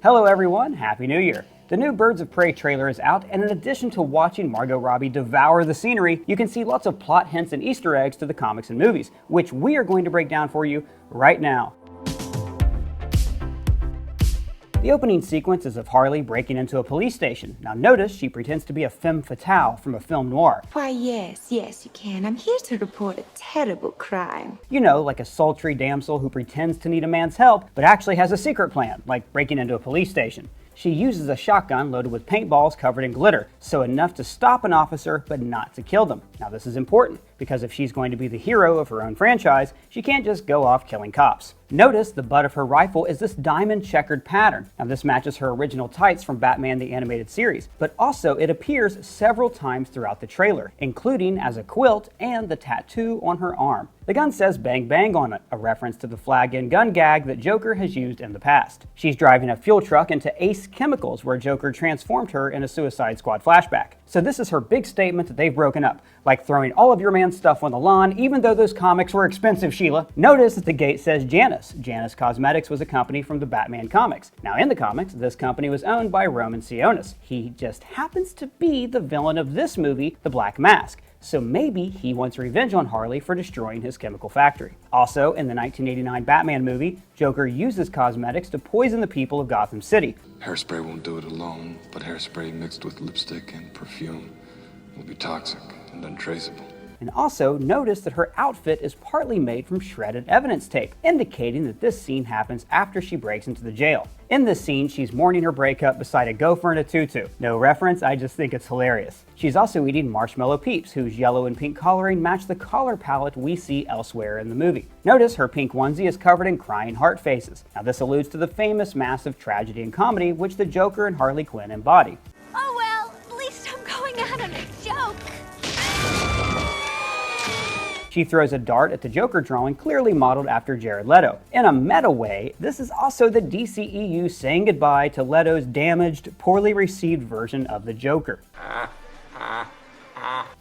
Hello everyone, Happy New Year! The new Birds of Prey trailer is out, and in addition to watching Margot Robbie devour the scenery, you can see lots of plot hints and Easter eggs to the comics and movies, which we are going to break down for you right now. The opening sequence is of Harley breaking into a police station. Now notice she pretends to be a femme fatale from a film noir. Why, yes, you can. I'm here to report a terrible crime. You know, like a sultry damsel who pretends to need a man's help, but actually has a secret plan, like breaking into a police station. She uses a shotgun loaded with paintballs covered in glitter, so enough to stop an officer, but not to kill them. Now this is important, because if she's going to be the hero of her own franchise, she can't just go off killing cops. Notice the butt of her rifle is this diamond checkered pattern. Now this matches her original tights from Batman the Animated Series, but also it appears several times throughout the trailer, including as a quilt and the tattoo on her arm. The gun says bang bang on it, a reference to the flag and gun gag that Joker has used in the past. She's driving a fuel truck into Ace Chemicals where Joker transformed her in a Suicide Squad flashback. So this is her big statement that they've broken up, like throwing all of your man's stuff on the lawn even though those comics were expensive, Sheila. Notice that the gate says Janus. Janus Cosmetics was a company from the Batman comics. Now in the comics, this company was owned by Roman Sionis. He just happens to be the villain of this movie, The Black Mask. So maybe he wants revenge on Harley for destroying his chemical factory. Also, in the 1989 Batman movie, Joker uses cosmetics to poison the people of Gotham City. Hairspray won't do it alone, but hairspray mixed with lipstick and perfume will be toxic and untraceable. And also, notice that her outfit is partly made from shredded evidence tape, indicating that this scene happens after she breaks into the jail. In this scene, she's mourning her breakup beside a gopher and a tutu. No reference, I just think it's hilarious. She's also eating marshmallow peeps, whose yellow and pink coloring match the color palette we see elsewhere in the movie. Notice her pink onesie is covered in crying heart faces. Now this alludes to the famous massive tragedy and comedy which the Joker and Harley Quinn embody. Oh well, at least I'm going out on a joke. She throws a dart at the Joker drawing clearly modeled after Jared Leto. In a meta way, this is also the DCEU saying goodbye to Leto's damaged, poorly received version of the Joker.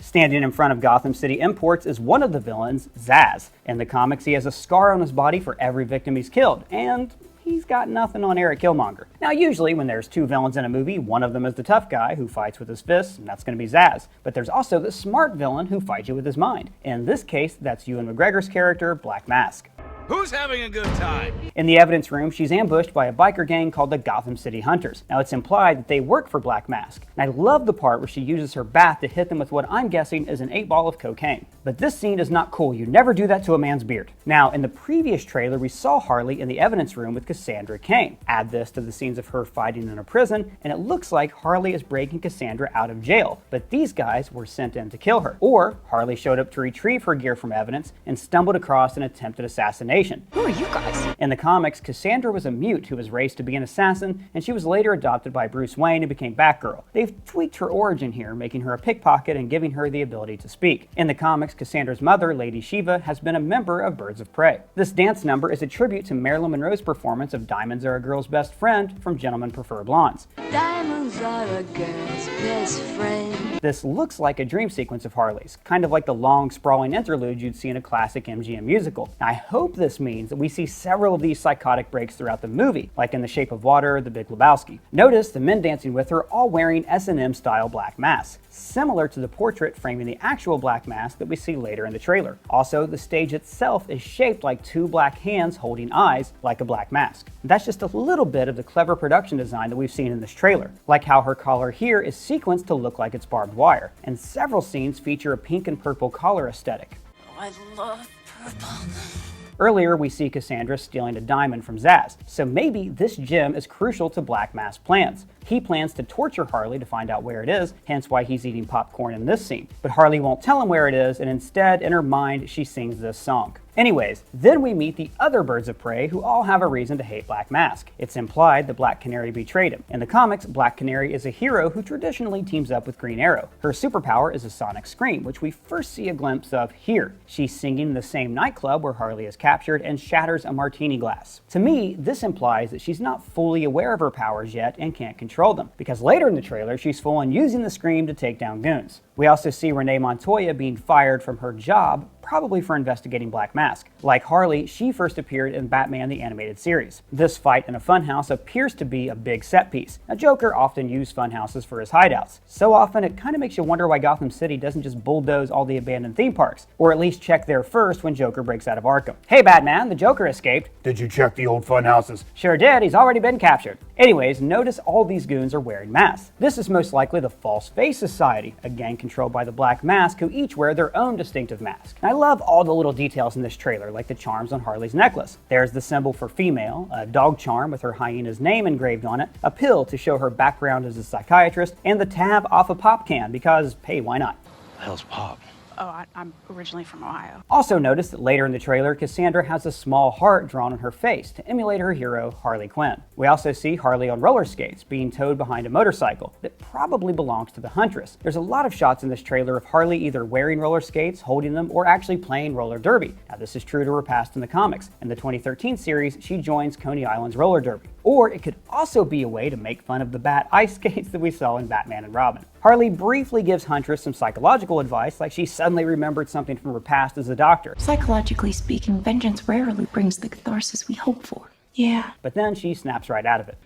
Standing in front of Gotham City Imports is one of the villains, Zsasz. In the comics, he has a scar on his body for every victim he's killed, and he's got nothing on Eric Killmonger. Now usually when there's two villains in a movie, one of them is the tough guy who fights with his fists, and that's going to be Zsasz. But there's also the smart villain who fights you with his mind. In this case, that's Ewan McGregor's character, Black Mask. Who's having a good time? In the evidence room, she's ambushed by a biker gang called the Gotham City Hunters. Now it's implied that they work for Black Mask, and I love the part where she uses her bat to hit them with what I'm guessing is an 8-ball of cocaine. But this scene is not cool. You never do that to a man's beard. Now, in the previous trailer, we saw Harley in the evidence room with Cassandra Cain. Add this to the scenes of her fighting in a prison, and it looks like Harley is breaking Cassandra out of jail. But these guys were sent in to kill her. Or Harley showed up to retrieve her gear from evidence and stumbled across an attempted assassination. Who are you guys? In the comics, Cassandra was a mute who was raised to be an assassin, and she was later adopted by Bruce Wayne and became Batgirl. They've tweaked her origin here, making her a pickpocket and giving her the ability to speak. In the comics, Cassandra's mother, Lady Shiva, has been a member of Birds of Prey. This dance number is a tribute to Marilyn Monroe's performance of Diamonds Are a Girl's Best Friend from Gentlemen Prefer Blondes. Diamonds are a girl's best friend. This looks like a dream sequence of Harley's, kind of like the long, sprawling interlude you'd see in a classic MGM musical. I hope this means that we see several of these psychotic breaks throughout the movie, like in The Shape of Water or The Big Lebowski. Notice the men dancing with her all wearing S&M style black masks, similar to the portrait framing the actual Black Mask that we see later in the trailer. Also, the stage itself is shaped like two black hands holding eyes, like a black mask. That's just a little bit of the clever production design that we've seen in this trailer, like how her collar here is sequenced to look like it's barbed wire, and several scenes feature a pink and purple collar aesthetic. Oh, I love purple. Earlier, we see Cassandra stealing a diamond from Zsasz, so maybe this gem is crucial to Black Mask's plans. He plans to torture Harley to find out where it is, hence why he's eating popcorn in this scene. But Harley won't tell him where it is, and instead, in her mind, she sings this song. Anyways, then we meet the other Birds of Prey who all have a reason to hate Black Mask. It's implied that Black Canary betrayed him. In the comics, Black Canary is a hero who traditionally teams up with Green Arrow. Her superpower is a sonic scream, which we first see a glimpse of here. She's singing in the same nightclub where Harley is captured and shatters a martini glass. To me, this implies that she's not fully aware of her powers yet and can't control them, because later in the trailer, she's full on using the scream to take down goons. We also see Renee Montoya being fired from her job probably for investigating Black Mask. Like Harley, she first appeared in Batman the Animated Series. This fight in a funhouse appears to be a big set piece. Now, Joker often used funhouses for his hideouts. So often, it kind of makes you wonder why Gotham City doesn't just bulldoze all the abandoned theme parks, or at least check there first when Joker breaks out of Arkham. Hey Batman, the Joker escaped. Did you check the old funhouses? Sure did, he's already been captured. Anyways, notice all these goons are wearing masks. This is most likely the False Face Society, a gang controlled by the Black Mask who each wear their own distinctive mask. And I love all the little details in this trailer, like the charms on Harley's necklace. There's the symbol for female, a dog charm with her hyena's name engraved on it, a pill to show her background as a psychiatrist, and the tab off a pop can because, hey, why not? The hell's Pop? Oh, I'm originally from Ohio. Also notice that later in the trailer, Cassandra has a small heart drawn on her face to emulate her hero, Harley Quinn. We also see Harley on roller skates being towed behind a motorcycle that probably belongs to the Huntress. There's a lot of shots in this trailer of Harley either wearing roller skates, holding them, or actually playing roller derby. Now this is true to her past in the comics. In the 2013 series, she joins Coney Island's roller derby. Or it could also be a way to make fun of the bat ice skates that we saw in Batman and Robin. Harley briefly gives Huntress some psychological advice, like she suddenly remembered something from her past as a doctor. Psychologically speaking, vengeance rarely brings the catharsis we hope for. Yeah. But then she snaps right out of it.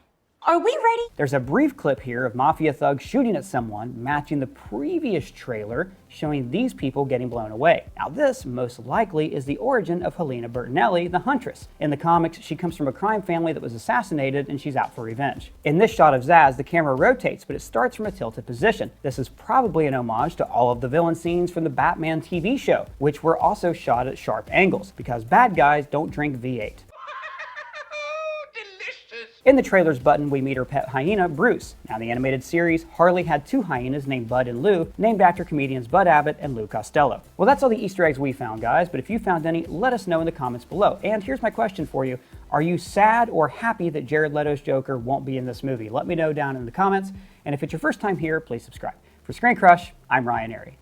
Are we ready? There's a brief clip here of Mafia thugs shooting at someone, matching the previous trailer showing these people getting blown away. Now this, most likely, is the origin of Helena Bertinelli, the Huntress. In the comics, she comes from a crime family that was assassinated and she's out for revenge. In this shot of Zsasz, the camera rotates, but it starts from a tilted position. This is probably an homage to all of the villain scenes from the Batman TV show, which were also shot at sharp angles, because bad guys don't drink V8. In the trailer's button, we meet her pet hyena, Bruce. Now, in the animated series, Harley had two hyenas named Bud and Lou, named after comedians Bud Abbott and Lou Costello. Well, that's all the Easter eggs we found, guys, but if you found any, let us know in the comments below. And here's my question for you. Are you sad or happy that Jared Leto's Joker won't be in this movie? Let me know down in the comments. And if it's your first time here, please subscribe. For Screen Crush, I'm Ryan Airy.